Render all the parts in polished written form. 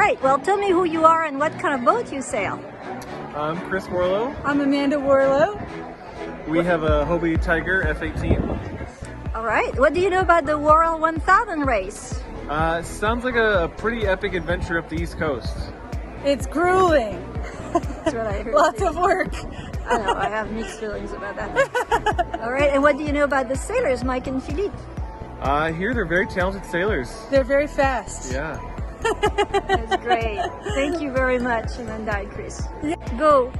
right, well, tell me who you are and what kind of boat you sail. I'm Chris Warlow. I'm Amanda Warlow. We have a Hobie Tiger F18. All right, what do you know about the World 1000 race? Sounds like a pretty epic adventure up the East Coast. It's grueling. That's what I heard. Lots of work. I know, I have mixed feelings about that. All right, and what do you know about the sailors, Mike and Philippe? I hear they're very talented sailors. They're very fast. Yeah. That's great. Thank you very much, Amanda and Chris. Yeah. Go.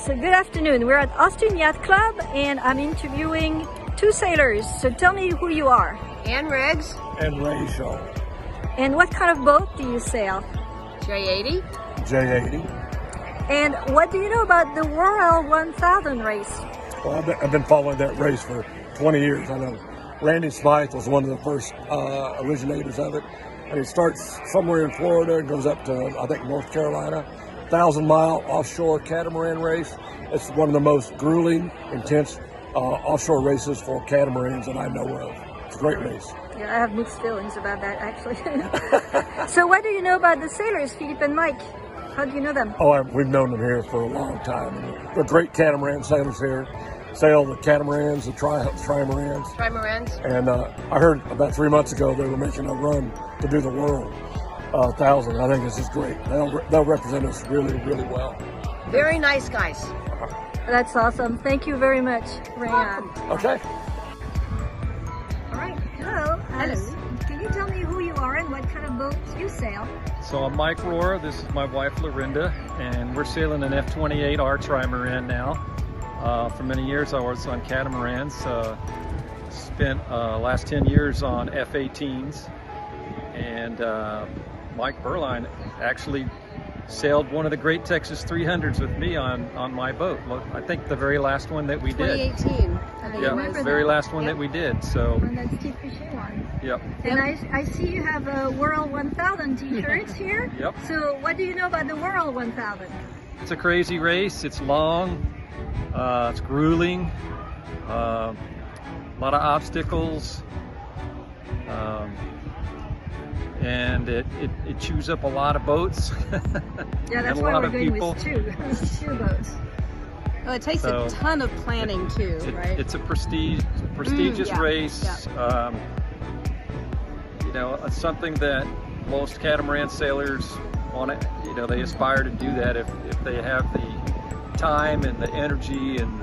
So good afternoon. We're at Austin Yacht Club and I'm interviewing two sailors. So tell me who you are. Ann Riggs, And Rachel. And what kind of boat do you sail? J80. J80. And what do you know about the World 1000 race? Well, I've been following that race for 20 years. I know Randy Smythe was one of the first originators of it. And it starts somewhere in Florida and goes up to, I think, North Carolina. 1,000-mile offshore catamaran race. It's one of the most grueling, intense offshore races for catamarans that I know of. It's a great race. Yeah, I have mixed feelings about that, actually. So what do you know about the sailors, Philippe and Mike? How do you know them? Oh, we've known them here for a long time. And they're great catamaran sailors here. Sail the catamarans, the trimarans. Trimarans. And I heard about 3 months ago they were making a run to do the World 1000. I think this is great. They'll represent us really, really well. Very nice guys. That's awesome. Thank you very much, Rayan. Okay. All right. Hello. Hello. Can you tell me who you are and what kind of boats you sail? So I'm Mike Rohrer. This is my wife Lorinda, and we're sailing an F28R trimaran now. For many years I was on catamarans. Spent last 10 years on F18s, and Mike Berline actually sailed one of the Great Texas 300s with me on my boat. I think the very last one that we did. 2018. I think Yeah, it was. the very last one that we did. So, And that's Steve Fisher one. yep. And I see you have a World 1000 t-shirts here. Yep. So what do you know about the World 1000? It's a crazy race. It's long. It's grueling. A lot of obstacles. And it chews up a lot of boats. Yeah, that's and a why lot we're of going people. with two boats. Well, it takes So, a ton of planning too, right? It's a prestigious yeah, race. You know, it's something that most catamaran sailors want to, they aspire to do that if they have the time and the energy and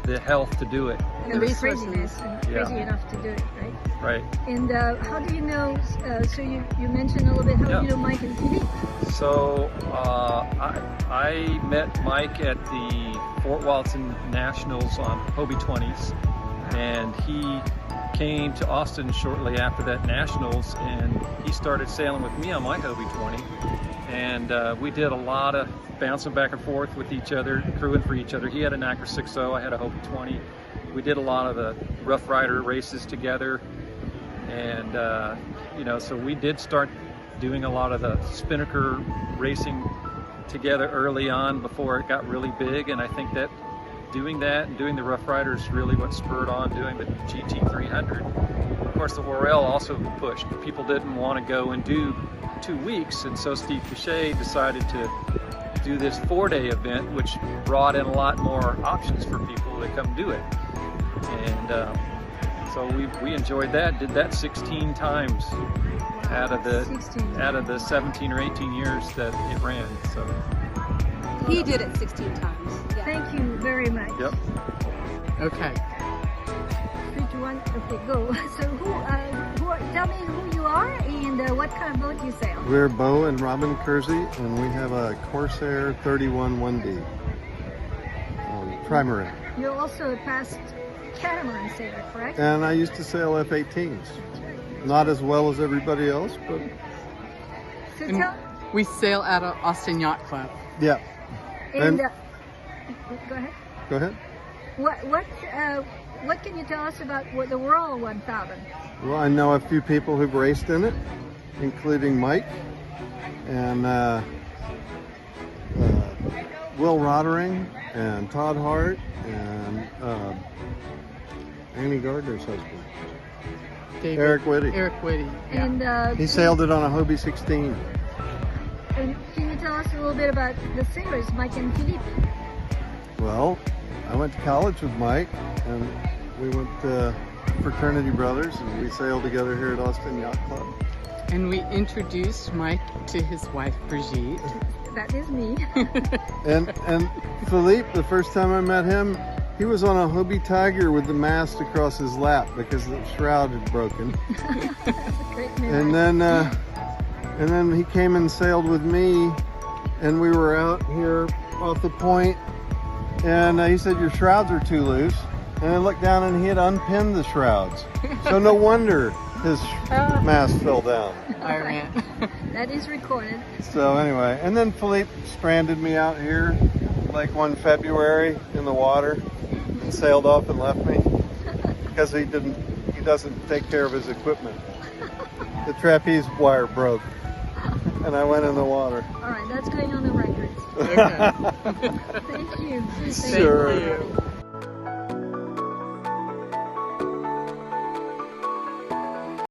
the health to do it. And The the resources. craziness and Yeah. crazy enough to do it, right? Right. And how do you know, so you mentioned a little bit, how do you know Mike and Philippe? So I met Mike at the Fort Walton Nationals on Hobie 20s, and he came to Austin shortly after that Nationals, and he started sailing with me on my Hobie 20, and we did a lot of bouncing back and forth with each other, crewing for each other. He had an Acra 6.0, I had a Hobie 20. We did a lot of the Rough Rider races together, and so we did start doing a lot of the spinnaker racing together early on before it got really big, and I think that doing that and doing the Rough Rider is really what spurred on doing the GT300. Of course, the Worrell also pushed. People didn't want to go and do 2 weeks, and so Steve Fisher decided to do this 4-day event, which brought in a lot more options for people to come do it. And so we enjoyed that, did that 16 times out of the 17 or 18 years that it ran. So He did it 16 times. Yeah. Thank you very much. yep. Okay. 3, 2, 1, okay, go. So tell me who you are and what kind of boat you sail. We're Bo and Robin Kersey, and we have a Corsair 31 1D trimaran. You're also a past catamaran sailor, correct? And I used to sail F-18s. Not as well as everybody else, but So And we sail at a Austin Yacht Club. yeah. and, and- go ahead. Go ahead. What can you tell us about the World 1000? Well, I know a few people who've raced in it, including Mike and Will Roddering and Todd Hart and Annie Gardner's husband. David, Eric Whitty. Eric Whitty. Yeah. And He sailed it on a Hobie 16. And can you tell us a little bit about the sailors, Mike and Philippe? Well, I went to college with Mike, and we went fraternity brothers, and we sailed together here at Austin Yacht Club. And we introduced Mike to his wife, Brigitte. That is me. And Philippe, the first time I met him, he was on a Hobie Tiger with the mast across his lap because the shroud had broken. That's a great memory. And then he came and sailed with me, and we were out here off the point, and he said, "Your shrouds are too loose." And I looked down and he had unpinned the shrouds. So no wonder his mast fell down. I ran. That is recorded. So anyway, and then Philippe stranded me out here like one February in the water and sailed off and left me because he doesn't take care of his equipment. The trapeze wire broke and I went in the water. All right, that's going on the record. Okay. Thank you. Sure. Thank you.